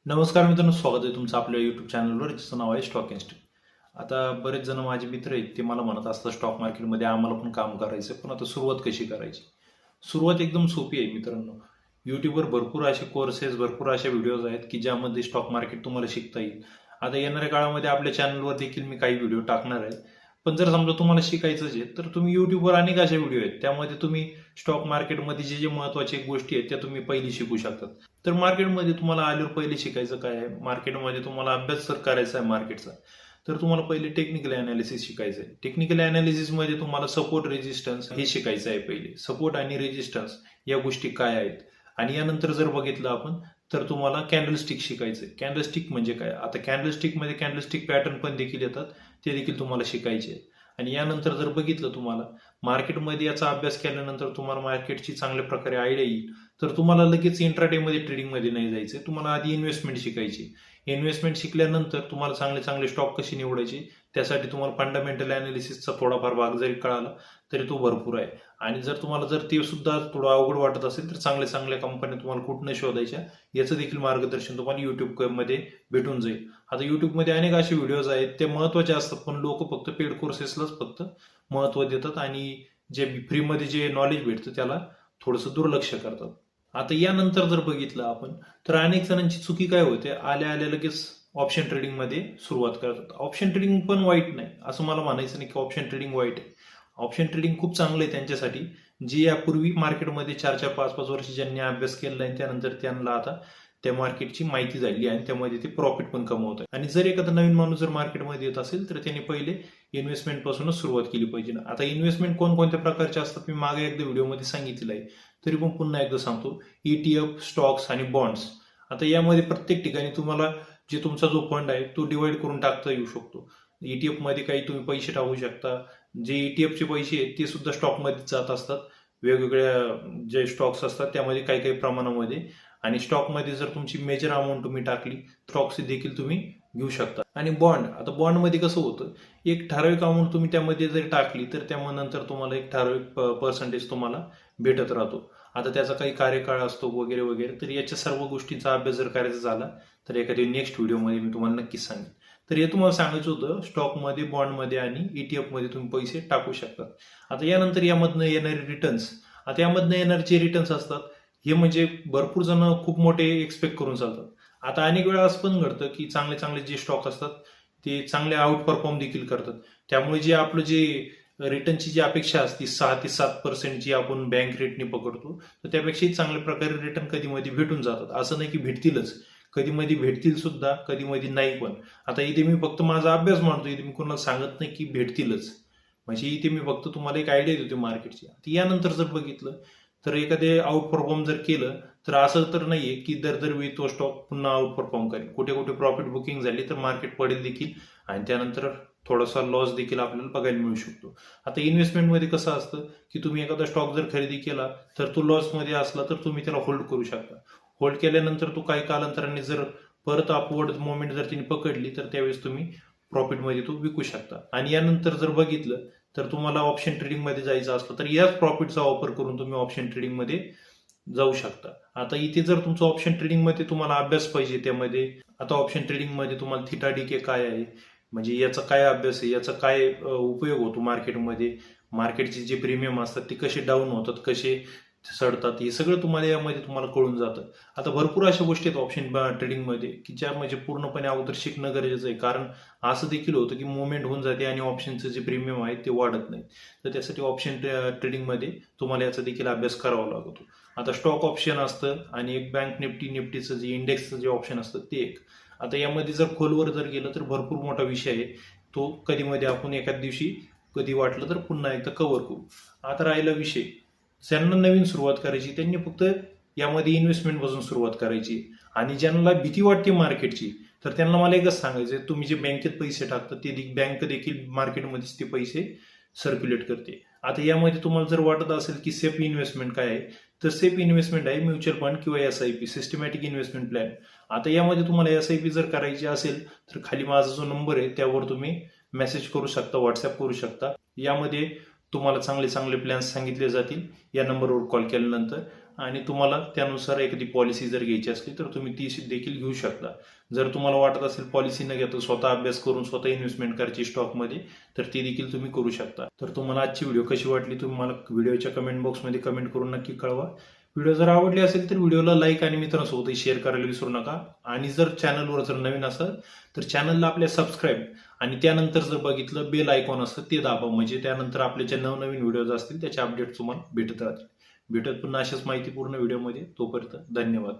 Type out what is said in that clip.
नमस्कार मित्रांनो, स्वागत आहे तुमचं आपल्या यूट्यूब चॅनलवर, ज्याचं नाव आहे स्टॉक इन्स्टिट्यूट. आता बरेच जण माझे मित्र आहेत, ते मला म्हणत असतात स्टॉक मार्केटमध्ये आम्हाला पण काम करायचं, पण आता सुरुवात कशी करायची? सुरुवात एकदम सोपी आहे मित्रांनो. यूट्यूबवर भरपूर असे कोर्सेस, भरपूर अशा व्हिडिओज आहेत की ज्यामध्ये स्टॉक मार्केट तुम्हाला शिकता येईल. आता येणाऱ्या काळामध्ये आपल्या चॅनलवर देखील मी काही व्हिडिओ टाकणार आहे. पण जर समजा तुम्हाला शिकायचंच आहे तर तुम्ही यूट्यूबवर अनेक अशा व्हिडिओ आहेत, त्यामध्ये तुम्ही स्टॉक मार्केटमध्ये जे जे महत्त्वाच्या गोष्टी आहेत त्या तुम्ही पहिली शिकू शकतात. तर मार्केटमध्ये तुम्हाला आल्यावर पहिले शिकायचं काय आहे? मार्केटमध्ये तुम्हाला अभ्यास जर करायचा आहे मार्केटचा, तर तुम्हाला पहिले टेक्निकल अनालिसिस शिकायचं आहे. टेक्निकल अनालिसिसमध्ये तुम्हाला सपोर्ट, रेजिस्टन्स हे शिकायचं आहे पहिले. सपोर्ट आणि रेजिस्टन्स या गोष्टी काय आहेत? आणि यानंतर जर बघितलं आपण तर तुम्हाला कॅन्डलस्टिक शिकायचं आहे. कॅन्डलस्टिक म्हणजे काय? आता कॅन्डलस्टिकमध्ये कॅन्डलस्टिक पॅटर्न पण देखील येतात, ते देखील तुम्हाला शिकायचे आहे. आणि यानंतर जर बघितलं तुम्हाला मार्केटमध्ये याचा अभ्यास केल्यानंतर तुम्हाला मार्केटची चांगल्या प्रकारे आयडिया येईल. तर तुम्हाला लगेच इंट्राडेमध्ये ट्रेडिंगमध्ये नाही जायचं, तुम्हाला आधी इन्व्हेस्टमेंट शिकायची. इन्व्हेस्टमेंट शिकल्यानंतर तुम्हाला चांगले चांगले स्टॉक कसे निवडायचे, त्यासाठी तुम्हाला फंडामेंटल अनालिसिसचा थोडाफार भाग जरी कळाला तरी तो भरपूर आहे. आणि जर तुम्हाला जर ते सुद्धा थोडं अवघड वाटत असेल तर चांगल्या चांगल्या कंपन्या तुम्हाला कुठनं शोधायच्या याचं देखील मार्गदर्शन तुम्हाला युट्यूबमध्ये भेटून जाईल. आता युट्यूबमध्ये अनेक असे व्हिडिओज आहेत, ते महत्त्वाचे असतात, पण लोक फक्त पेड कोर्सेसलाच फक्त महत्त्व देतात आणि जे फ्रीमध्ये जे नॉलेज भेटतं त्याला थोडंसं दुर्लक्ष करतात. आता यानंतर जर बघितलं आपण तर अनेक जणांची चुकी काय होते, आल्या आल्या लगेच ऑप्शन ट्रेडिंगमध्ये सुरुवात करतात. ऑप्शन ट्रेडिंग पण वाईट नाही, असं मला म्हणायचं नाही की ऑप्शन ट्रेडिंग वाईट आहे. ऑप्शन ट्रेडिंग खूप चांगलं आहे त्यांच्यासाठी, जी यापूर्वी मार्केटमध्ये 4-4, 5-5 वर्ष ज्यांनी अभ्यास केला आहे त्यानंतर त्यांना आता त्या मार्केटची माहिती झाली आणि त्यामध्ये ते प्रॉफिट पण कमवत आहे. आणि जर एखादा नवीन माणूस जर मार्केटमध्ये येत असेल तर त्याने पहिले इन्व्हेस्टमेंट पासूनच सुरुवात केली पाहिजे. आता इन्व्हेस्टमेंट कोणकोणत्या प्रकारचे असतात मी मागे एकदा व्हिडिओमध्ये सांगितलेलं आहे, तरी पण पुन्हा एकदा सांगतो. ETF, स्टॉक्स आणि बॉन्ड्स. आता यामध्ये प्रत्येक ठिकाणी तुम्हाला जे तुमचा जो फंड आहे तो डिवाइड करून टाकता येऊ शकतो. ETF मध्ये काही तुम्ही पैसे टाकू शकता. जे ETF चे पैसे आहेत ते सुद्धा स्टॉकमध्ये जात असतात. वेगवेगळ्या जे स्टॉक्स असतात त्यामध्ये काही काही प्रमाणामध्ये. आणि स्टॉकमध्ये जर तुमची मेजर अमाऊंट तुम्ही टाकली, स्टॉक्स देखील तुम्ही घेऊ शकता. आणि बॉन्ड, आता बॉन्डमध्ये कसं होतं, एक ठराविक अमाऊंट तुम्ही त्यामध्ये जर टाकली तर त्यानंतर तुम्हाला एक ठराविक पर्सेंटेज तुम्हाला भेटत राहतो. आता त्याचा काही कार्यकाळ असतो वगैरे वगैरे. तर याच्या सर्व गोष्टींचा अभ्यास जर करायचा झाला तर एखाद्या नेक्स्ट व्हिडिओमध्ये मी तुम्हाला नक्कीच सांगेन. तर हे तुम्हाला सांगायचं होतं, स्टॉकमध्ये, बॉन्डमध्ये आणि ETF मध्ये तुम्ही पैसे टाकू शकतात. आता यानंतर यामधनं येणारे रिटर्न्स, आता यामधनं येणारे जे रिटर्न्स असतात हे म्हणजे भरपूर जण खूप मोठे एक्सपेक्ट करून चालतात. आता अनेक वेळा असं पण घडतं की चांगले चांगले जे स्टॉक असतात ते चांगले आउट परफॉर्म देखील करतात. त्यामुळे जे आपलं जे रिटर्नची जी अपेक्षा असते 6 ते 7% जी आपण बँक रेटने पकडतो, तर त्यापेक्षाही चांगल्या प्रकारे रिटर्न कधी मध्ये भेटून जातात. असं नाही की भेटतीलच, कधी मध्ये भेटतील सुद्धा, कधी मध्ये नाही पण. आता इथे मी फक्त माझा अभ्यास मांडतो, इथे मी कोणाला सांगत नाही की भेटतीलच. म्हणजे इथे मी फक्त तुम्हाला एक आयडिया देतो मार्केटची. यानंतर जर बघितलं तर एखादे आउट परफॉर्म जर केलं तर असं तर नाहीये की दरवेळी तो स्टॉक पुन्हा आउट परफॉर्म करेल. कुठे कुठे प्रॉफिट बुकिंग झाली तर मार्केट पडेल देखील आणि त्यानंतर थोडासा लॉस देखील आपल्याला बघायला मिळू शकतो. आता इन्व्हेस्टमेंटमध्ये कसं असतं की तुम्ही एखादा स्टॉक जर खरेदी केला तर तो लॉसमध्ये असला तर तुम्ही त्याला होल्ड करू शकता. होल्ड केल्यानंतर तो काही कालांतराने जर परत अपवर्ड मोमेंट जर तिने पकडली तर त्यावेळेस तुम्ही प्रॉफिटमध्ये तो विकू शकता. आणि यानंतर जर बघितलं तर तुम्हाला ऑप्शन ट्रेडिंगमध्ये जायचं असलं तर याच प्रॉफिटचा वापर करून तुम्ही ऑप्शन ट्रेडिंगमध्ये जाऊ शकता. आता इथे जर तुमचं ऑप्शन ट्रेडिंगमध्ये तुम्हाला अभ्यास पाहिजे, त्यामध्ये आता ऑप्शन ट्रेडिंगमध्ये तुम्हाला थिटा डीके काय आहे, म्हणजे याचा काय अभ्यास आहे, याचा काय उपयोग होतो मार्केटमध्ये, मार्केटचे जे प्रीमियम असतात ते कसे डाऊन होतात, कसे सडतात, हे सगळं तुम्हाला यामध्ये तुम्हाला कळून जातं. आता भरपूर अशा गोष्टी आहेत ऑप्शन ट्रेडिंगमध्ये की ज्या म्हणजे पूर्णपणे अगोदर शिकणं गरजेचं आहे, कारण असं देखील होतं की मुवमेंट होऊन जाते आणि ऑप्शनचं जे प्रीमियम आहे ते वाढत नाही. तर त्यासाठी ऑप्शन ट्रेडिंगमध्ये तुम्हाला याचा देखील अभ्यास करावा लागतो. आता स्टॉक ऑप्शन असतं आणि एक बँक निफ्टीचं जे इंडेक्सचं जे ऑप्शन असतं ते एक. आता यामध्ये जर खोलवर जर गेलं तर भरपूर मोठा विषय आहे तो, कधी मध्ये आपण एखाद दिवशी कधी वाटलं तर पुन्हा एकदा कव्हर करू. आता राहिला विषय, ज्यांना नवीन सुरुवात करायची त्यांनी फक्त यामध्ये इन्व्हेस्टमेंट पासून सुरुवात करायची. आणि ज्यांना भीती वाटते मार्केटची तर त्यांना मला एकच सांगायचं, तुम्ही जे बँकेत पैसे टाकता ते बँक देखील मार्केटमध्येच ते पैसे सर्क्युलेट करते. आता यामध्ये तुम्हाला जर वाटत असेल की सेफ इन्व्हेस्टमेंट काय आहे, तर सेफ इन्व्हेस्टमेंट आहे म्युच्युअल फंड किंवा SIP, सिस्टमॅटिक इन्व्हेस्टमेंट प्लॅन. आता यामध्ये तुम्हाला SIP जर करायची असेल तर खाली माझा जो नंबर आहे त्यावर तुम्ही मेसेज करू शकता, व्हॉट्सअप करू शकता. यामध्ये तुम्हाला चांगले चांगले प्लॅन्स सांगितले जातील या नंबरवर कॉल केल्यानंतर. आणि तुम्हाला त्यानुसार एखादी पॉलिसी जर घ्यायची असली तर तुम्ही ती देखील घेऊ शकता. जर तुम्हाला वाटत असेल पॉलिसी न घेता स्वतः अभ्यास करून स्वतः इन्व्हेस्टमेंट करायची स्टॉकमध्ये, तर ती देखील तुम्ही करू शकता. तर तुम्हाला आजची व्हिडिओ कशी वाटली तुम्ही मला व्हिडिओच्या कमेंट बॉक्समध्ये कमेंट करून नक्की कळवा. व्हिडिओ जर आवडली असेल तर व्हिडिओला लाईक आणि मित्रांसोबतही शेअर करायला विसरू नका. आणि जर चॅनलवर जर नवीन असाल तर चॅनलला आपल्या सबस्क्राईब आणि त्यानंतर जर बघितलं बेल आयकॉन असतं ते दाबा, म्हणजे त्यानंतर आपले जे नवनवीन व्हिडिओज असतील त्याचे अपडेट तुम्हाला भेटत राहतील. भेटत पुन्हा अशाच माहितीपूर्ण व्हिडिओमध्ये. तोपर्यंत धन्यवाद.